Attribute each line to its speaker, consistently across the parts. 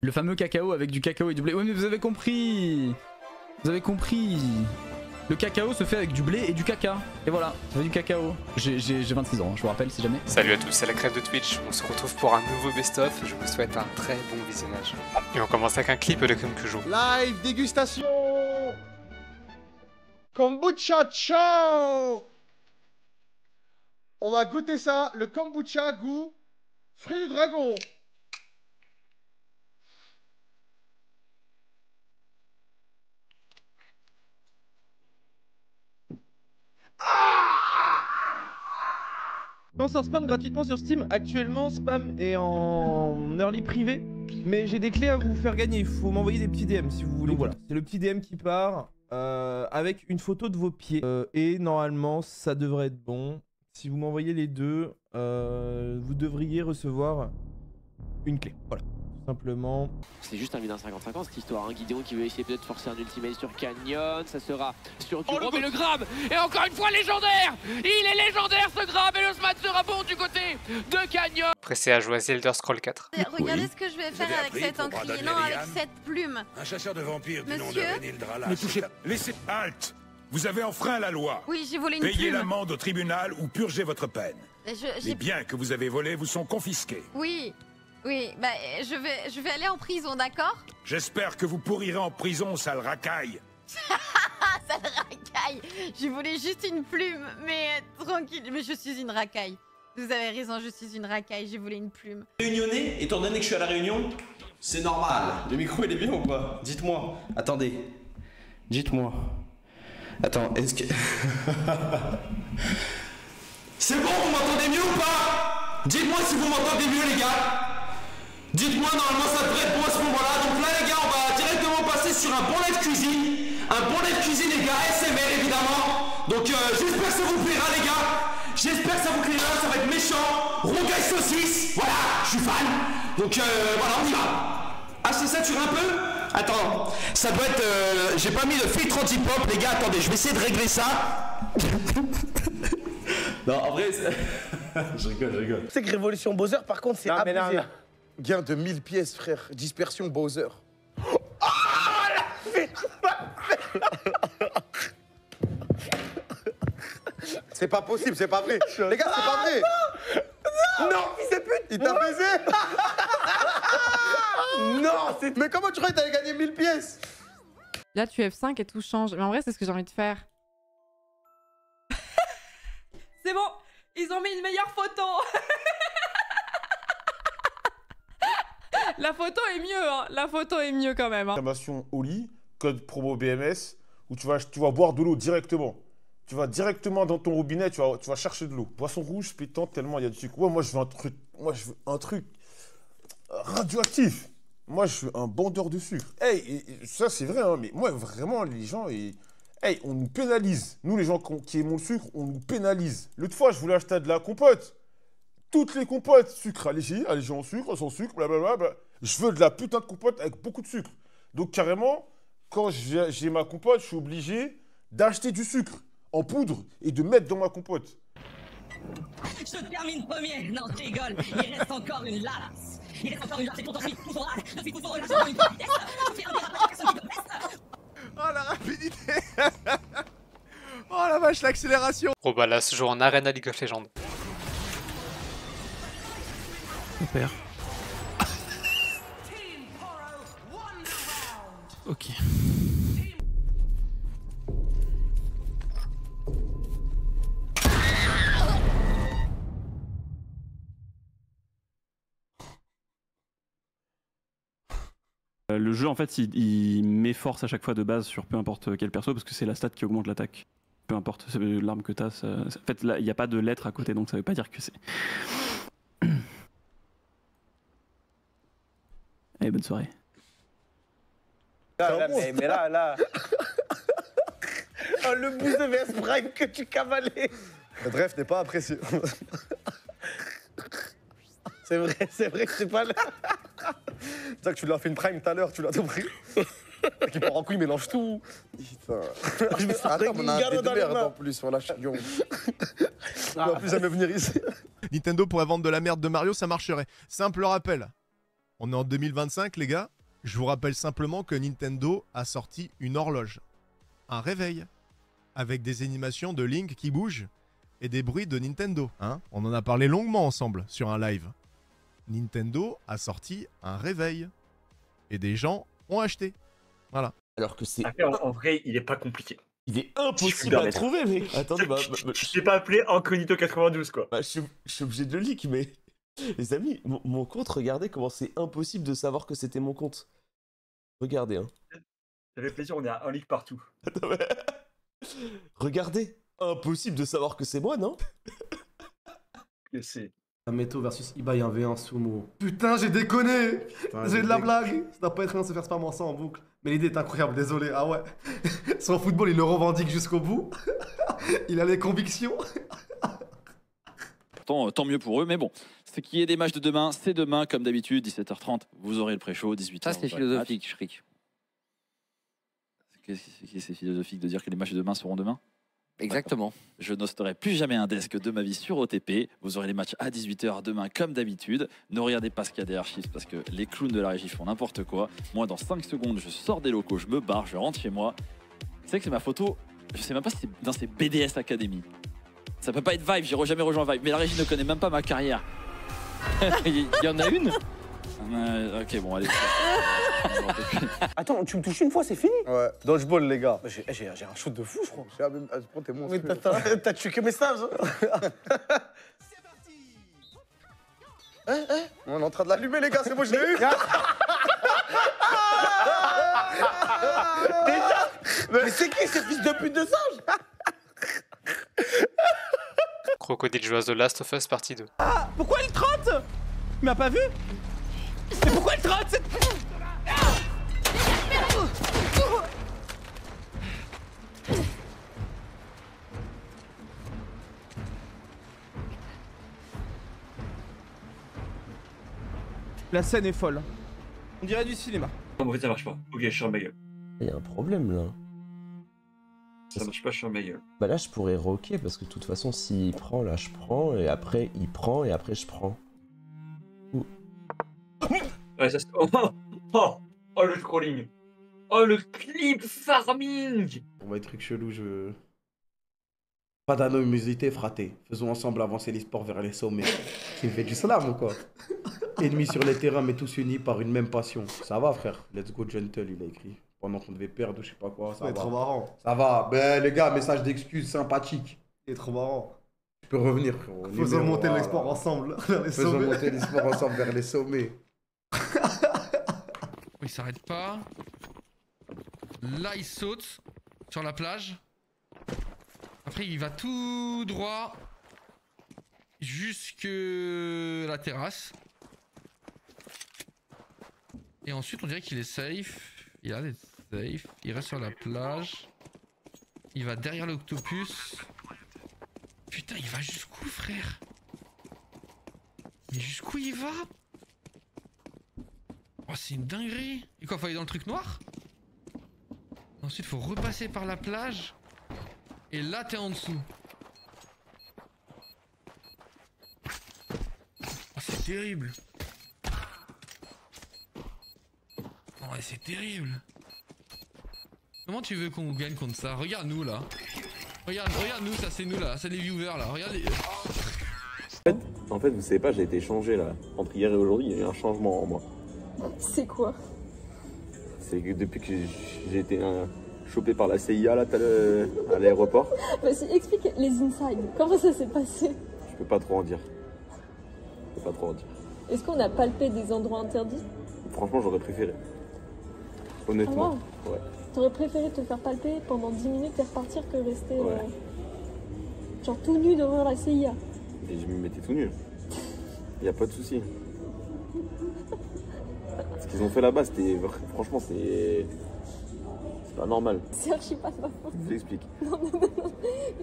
Speaker 1: Le fameux cacao avec du cacao et du blé. Oui mais vous avez compris. Vous avez compris. Le cacao se fait avec du blé et du caca. Et voilà, ça fait du cacao. J'ai 26 ans, je vous rappelle si jamais.
Speaker 2: Salut à tous, c'est la crève de Twitch. On se retrouve pour un nouveau best-of. Je vous souhaite un très bon visionnage. Et on commence avec un clip de Kumkujo.
Speaker 3: Live dégustation Kombucha Ciao. On va goûter ça, le kombucha goût fruit du dragon.
Speaker 4: Je lance un spam gratuitement sur Steam. Actuellement, spam est en early privé. Mais j'ai des clés à vous faire gagner. Il faut m'envoyer des petits DM si vous voulez. Donc voilà, c'est le petit DM qui part avec une photo de vos pieds. Et normalement, ça devrait être bon. Si vous m'envoyez les deux, vous devriez recevoir une clé. Voilà. Simplement.
Speaker 5: C'est juste un vide 50-50 cette histoire, hein. Gideon qui veut essayer peut-être de forcer un ultimate sur Canyon, ça sera sur du mais le grab est encore une fois légendaire. Il est légendaire ce grab et le smash sera bon du côté de Canyon.
Speaker 2: Pressé à jouer à The Elder Scrolls 4.
Speaker 6: Regardez ce que je vais faire avec cet encrier, non, avec cette plume.
Speaker 7: Un chasseur de vampires du nom de
Speaker 6: Monsieur
Speaker 7: Renil Dralas.
Speaker 8: Ne touchez pas.
Speaker 7: Laissez... Halte. Vous avez enfreint la loi.
Speaker 6: Oui, j'ai volé une
Speaker 7: Payez
Speaker 6: plume.
Speaker 7: l'amende au tribunal ou purgez votre peine. Les biens que vous avez volés vous sont confisqués.
Speaker 6: Oui, oui, bah je vais aller en prison, d'accord?
Speaker 7: J'espère que vous pourrirez en prison, sale racaille.
Speaker 6: Ah, sale racaille. Je voulais juste une plume, mais tranquille, mais je suis une racaille. Vous avez raison, je suis une racaille, j'ai volé une plume.
Speaker 9: Réunionnais, étant donné que je suis à la Réunion, c'est normal. Le micro il est bien ou pas? Dites-moi. Attendez. Dites-moi. Attends, est-ce que... C'est bon, vous m'entendez mieux ou pas? Dites-moi si vous m'entendez mieux les gars. Dites-moi, normalement ça devrait être bon à ce moment-là. Donc là les gars, on va directement passer sur un bon live cuisine. Un bon live cuisine les gars, SMR évidemment. Donc j'espère que ça vous plaira les gars. J'espère que ça vous plaira, ça va être méchant. Rongaille saucisse, voilà, je suis fan. Donc voilà, on y va. Ah c'est saturé un peu? Attends, ça doit être... j'ai pas mis le filtre anti-pop, les gars, attendez, je vais essayer de régler ça. Non, en vrai, je rigole.
Speaker 3: C'est que Révolution Bowser, par contre, c'est abusé. Gain de 1000 pièces, frère. Dispersion Bowser. C'est pas possible, c'est pas vrai. Les gars, c'est pas vrai. Non, fils de pute. Il t'a baisé. Non, mais comment tu crois que t'allais gagner 1000 pièces?
Speaker 10: Là, tu F5 et tout change. Mais en vrai, c'est ce que j'ai envie de faire. C'est bon, ils ont mis une meilleure photo. La photo est mieux, hein. La photo est mieux quand même. Hein.
Speaker 8: Exclamation Oli, code promo BMS, où tu vas boire de l'eau directement. Tu vas directement dans ton robinet, tu vas chercher de l'eau. Boisson rouge, pétante, tellement il y a du sucre. Ouais, moi je veux un truc radioactif. Moi je veux un bandeur de sucre. Hey, ça c'est vrai, hein, mais moi vraiment les gens, hey, on nous pénalise. Nous les gens qui aimons le sucre, on nous pénalise. L'autre fois je voulais acheter de la compote. Toutes les compotes, sucre allégé en sucre, sans sucre, blablabla. Je veux de la putain de compote avec beaucoup de sucre. Donc carrément, quand j'ai ma compote, je suis obligé d'acheter du sucre en poudre et de mettre dans ma compote.
Speaker 11: Je termine premier. Non, je rigole. Il reste encore une lasse. Il reste encore une lasse. C'est tout ensuite. Tout son rage. Je suis tout son relâchement. Une vitesse. Je fais un dérapage à personne qui me laisse.
Speaker 3: Oh la rapidité. Oh la vache, l'accélération.
Speaker 2: Robalas joue en Arena League of Legends.
Speaker 1: Super. Ok.
Speaker 12: Le jeu en fait il met force à chaque fois de base sur peu importe quel perso parce que c'est la stat qui augmente l'attaque. Peu importe l'arme que t'as, en fait là il n'y a pas de lettre à côté donc ça veut pas dire que c'est... Allez, bonne soirée.
Speaker 3: Mais là... Oh, le boost de VS Prime que tu cavalais. Bref, n'est pas apprécié. C'est vrai que c'est pas là. C'est ça que tu lui as fait une prime tout à l'heure, tu l'as tout pris. Qui part en couille, mélange tout. Putain. Je me suis attends, on a un dé de merde en plus sur la chion. On va plus jamais venir ici.
Speaker 13: Nintendo pourrait vendre de la merde de Mario, ça marcherait. Simple rappel. On est en 2025, les gars. Je vous rappelle simplement que Nintendo a sorti une horloge. Un réveil. Avec des animations de Link qui bougent et des bruits de Nintendo. Hein, on en a parlé longuement ensemble sur un live. Nintendo a sorti un réveil. Et des gens ont acheté. Voilà.
Speaker 14: Alors que c'est...
Speaker 15: En vrai, il est pas compliqué.
Speaker 14: Il est impossible à trouver, mec. Attendez,
Speaker 15: je t'ai pas appelé Incognito92, quoi.
Speaker 14: Je suis obligé de le leak, mais... Les amis, mon compte, regardez comment c'est impossible de savoir que c'était mon compte. Regardez, hein.
Speaker 15: Ça fait plaisir, on est à un leak partout.
Speaker 14: Attends, mais... Regardez, impossible de savoir que c'est moi, non?
Speaker 15: Que c'est...
Speaker 16: Meto versus Ibai, un V1 sumo. Putain, j'ai déconné. J'ai de la blague. Ça doit pas être rien de se faire spam en ça en boucle. Mais l'idée est incroyable, désolé. Ah ouais. Son football, il le revendique jusqu'au bout. Il a les convictions.
Speaker 17: Tant mieux pour eux, mais bon. Ce qui est des matchs de demain, c'est demain, comme d'habitude, 17h30. Vous aurez le pré-show, 18h.
Speaker 18: Ça, c'est philosophique, Shriek.
Speaker 17: C'est philosophique de dire que les matchs de demain seront demain?
Speaker 18: Exactement.
Speaker 17: Je n'osterai plus jamais un desk de ma vie sur OTP. Vous aurez les matchs à 18h demain comme d'habitude. Ne regardez pas ce qu'il y a derrière Chiffres parce que les clowns de la régie font n'importe quoi. Moi, dans 5 secondes, je sors des locaux, je me barre, je rentre chez moi. Tu sais que c'est ma photo, je sais même pas si c'est dans ces BDS Academy. Ça peut pas être Vive, j'ai jamais rejoint Vive. Mais la régie ne connaît même pas ma carrière. Il y en a une? Ok, bon, allez.
Speaker 3: Attends, tu me touches une fois, c'est fini? Ouais, dodgeball, les gars. J'ai un shoot de fou, je crois. T'es monstrueux. Mais t'as tué que message. On est en train de l'allumer, les gars, c'est bon, je l'ai eu. Déjà. Mais c'est qui ces fils de pute de singe?
Speaker 2: Crocodile joue à The Last of Us partie 2.
Speaker 4: Ah, pourquoi il trotte? Il m'a pas vu? Mais pourquoi il trotte? La scène est folle. On dirait du cinéma.
Speaker 15: En fait, ça marche pas. Ok, je suis en ma gueule.
Speaker 14: Il y a un problème là.
Speaker 15: Ça marche pas, je suis en ma gueule.
Speaker 14: Bah là, je pourrais rocker parce que de toute façon, s'il prend, là, je prends. Et après, il prend et après, je prends.
Speaker 15: Ouais, ça se... Oh, le scrolling. Oh, le clip farming.
Speaker 16: On va être truc chelou, je... Pas d'anonymité, fraté. Faisons ensemble avancer les sports vers les sommets. Il fait du slam ou quoi? Ennemis sur les terrains, mais tous unis par une même passion. Ça va, frère. Let's go gentle, il a écrit. Pendant qu'on devait perdre ou je sais pas quoi, ça va.
Speaker 4: C'est trop marrant.
Speaker 16: Ça va. Ben les gars, message d'excuse sympathique. C'est trop marrant. Tu peux revenir, frérot. Faisons monter les sports ensemble vers les sommets. Faisons monter les sports ensemble vers les sommets.
Speaker 19: Il s'arrête pas. Là, il saute sur la plage. Après, il va tout droit jusque la terrasse. Et ensuite, on dirait qu'il est safe. Il a l'air d'être safe. Il reste sur la plage. Il va derrière l'octopus. Putain, il va jusqu'où, frère? Mais jusqu'où il va? Oh, c'est une dinguerie. Et quoi, faut aller dans le truc noir? Ensuite, faut repasser par la plage. Et là, t'es en dessous. Oh, c'est terrible. Oh, ouais, c'est terrible. Comment tu veux qu'on gagne contre ça? Regarde-nous, là. Regarde-nous, ça, c'est nous, là. C'est les viewers, là. Regarde les...
Speaker 20: En fait, vous savez pas, j'ai été changé, là. Entre hier et aujourd'hui, il y a eu un changement en moi.
Speaker 21: C'est quoi?
Speaker 20: C'est que depuis que j'ai été chopé par la CIA là, à l'aéroport.
Speaker 21: Vas-y, explique les insides. Comment ça s'est passé?
Speaker 20: Je peux pas trop en dire.
Speaker 21: Est-ce qu'on a palpé des endroits interdits?
Speaker 20: Franchement, j'aurais préféré. Honnêtement.
Speaker 21: Ah, wow. Ouais. T'aurais préféré te faire palper pendant 10 minutes et repartir que rester genre tout nu devant la CIA?
Speaker 20: Et je me mettais tout nu. Y a pas de souci. Ce qu'ils ont fait là-bas, c'était... Franchement, c'est pas normal.
Speaker 21: C'est archi pas de ma faute.
Speaker 20: Je vous explique.
Speaker 21: Non.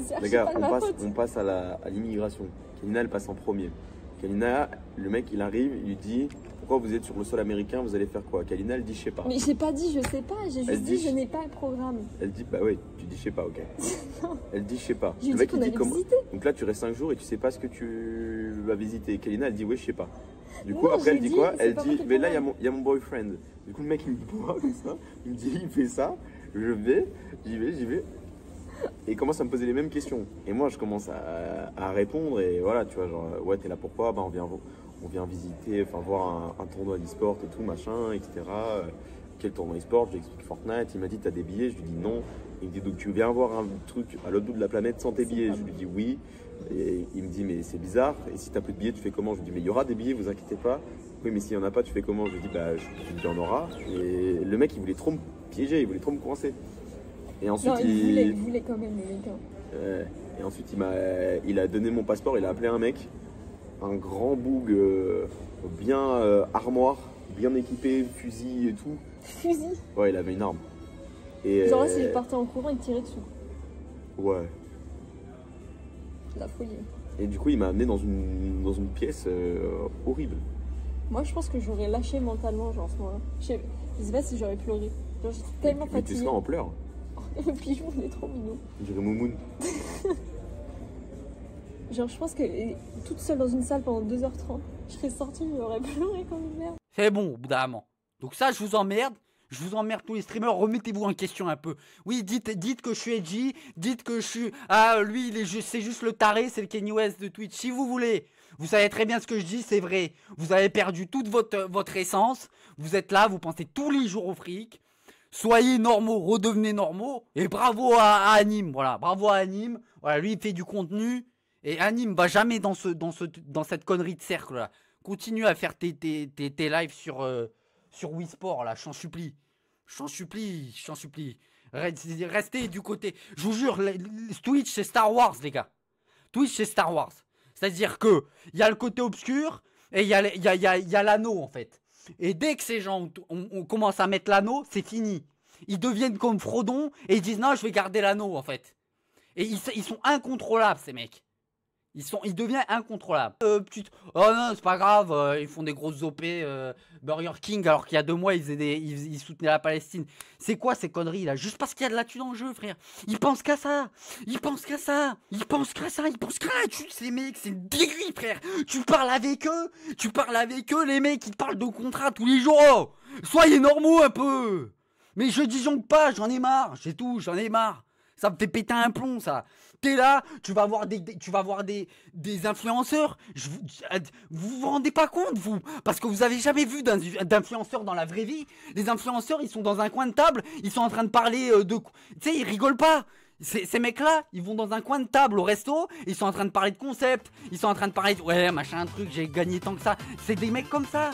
Speaker 21: C'est archi
Speaker 20: Les gars,
Speaker 21: pas de ma faute.
Speaker 20: on passe à l'immigration. Kalina, elle passe en premier. Kalina, le mec, il arrive, il lui dit... Pourquoi vous êtes sur le sol américain, vous allez faire quoi? Kalina, elle dit je sais pas.
Speaker 21: Mais j'ai pas dit je sais pas, j'ai juste dit je n'ai pas le programme.
Speaker 20: Elle dit bah oui, tu dis je sais pas, ok.
Speaker 21: Non.
Speaker 20: Elle dit je sais pas.
Speaker 21: J'ai dit qu'on allait visiter.
Speaker 20: Donc là tu restes 5 jours et tu sais pas ce que tu vas visiter. Kalina elle dit oui je sais pas. Du coup,
Speaker 21: Non,
Speaker 20: après, elle
Speaker 21: j'ai
Speaker 20: dit
Speaker 21: dit,
Speaker 20: quoi?
Speaker 21: c'est
Speaker 20: Elle
Speaker 21: pas
Speaker 20: dit,
Speaker 21: moi qui
Speaker 20: mais là,
Speaker 21: ai
Speaker 20: il y a mon boyfriend. Du coup, le mec, il me voit comme ça. Il me dit, il fait ça. Je vais, j'y vais. Et il commence à me poser les mêmes questions. Et moi, je commence à répondre. Et voilà, tu vois, genre, ouais, t'es là pourquoi? Bah, on vient visiter, enfin, voir un tournoi d'e-sport et tout, machin, etc. Quel tournoi e-sport? Je lui explique Fortnite. Il m'a dit, t'as des billets? Je lui dis non. Il me dit, donc tu viens voir un truc à l'autre bout de la planète sans tes billets? Je lui dis oui. Et il me dit, mais c'est bizarre. Et si t'as plus de billets, tu fais comment? Je lui dis, mais il y aura des billets, vous inquiétez pas. Oui, mais s'il y en a pas, tu fais comment? Je lui dis, bah, je lui dis, il y en aura. Et le mec, il voulait trop me piéger, il voulait trop me coincer. Et ensuite,
Speaker 21: Non, il voulait quand même, le mec. Hein.
Speaker 20: Et ensuite, il a donné mon passeport, il a appelé un mec, un grand boug, bien armoire, bien équipé, fusil et tout.
Speaker 21: Fusil?
Speaker 20: Ouais, il avait une arme. Et,
Speaker 21: Genre là, s'il partait en courant, il tirait dessus.
Speaker 20: Ouais.
Speaker 21: La folie.
Speaker 20: Et du coup, il m'a amené dans une pièce horrible.
Speaker 21: Moi, je pense que j'aurais lâché mentalement, genre, ce moment-là. Je sais pas si j'aurais pleuré. Genre, j'étais tellement
Speaker 20: Mais tu
Speaker 21: fatiguée.
Speaker 20: seras en pleurs.
Speaker 21: Le pigeon, il est trop mignon.
Speaker 20: Je dirais Moumoun.
Speaker 21: Genre, je pense que toute seule dans une salle pendant 2h30, je serais sortie, j'aurais pleuré comme une merde.
Speaker 5: C'est bon, au bout d'un moment. Donc ça, je vous emmerde. Je vous emmerde tous les streamers, remettez-vous en question un peu. Oui, dites que je suis edgy, dites que je suis... Ah, lui, c'est juste le taré, c'est le Kanye West de Twitch. Si vous voulez, vous savez très bien ce que je dis, c'est vrai. Vous avez perdu toute votre essence. Vous êtes là, vous pensez tous les jours au fric. Soyez normaux, redevenez normaux. Et bravo à Anime, voilà. Bravo à Anime. Voilà, lui, il fait du contenu. Et Anime va jamais dans cette connerie de cercle, là. Continue à faire tes lives sur Wii Sport, là, je t'en supplie. Je t'en supplie. Restez du côté. Je vous jure, Twitch, c'est Star Wars, les gars. Twitch, c'est Star Wars. C'est-à-dire que il y a le côté obscur et il y a l'anneau, en fait. Et dès que ces gens on commence à mettre l'anneau, c'est fini. Ils deviennent comme Frodon et ils disent non, je vais garder l'anneau, en fait. Et ils sont incontrôlables, ces mecs. Ils deviennent incontrôlables. Oh non, c'est pas grave, ils font des grosses OP Burger King alors qu'il y a 2 mois ils soutenaient la Palestine. C'est quoi ces conneries là? Juste parce qu'il y a de la thune en jeu, frère. Ils pensent qu'à ça. Ils pensent qu'à la thune, ces mecs, c'est une dinguerie, frère. Tu parles avec eux, les mecs, ils te parlent de contrat tous les jours. Oh, soyez normaux un peu. Mais je disjonque pas, j'en ai marre, c'est tout, j'en ai marre. Ça me fait péter un plomb, ça. T'es là, tu vas voir des influenceurs. Vous vous rendez pas compte, vous? Parce que vous avez jamais vu d'influenceurs dans la vraie vie. Les influenceurs, ils sont dans un coin de table, ils sont en train de parler de... Tu sais, ils rigolent pas. Ces mecs-là, ils vont dans un coin de table au resto, ils sont en train de parler de concept, ils sont en train de parler de... Ouais, machin, un truc, j'ai gagné tant que ça. C'est des mecs comme ça.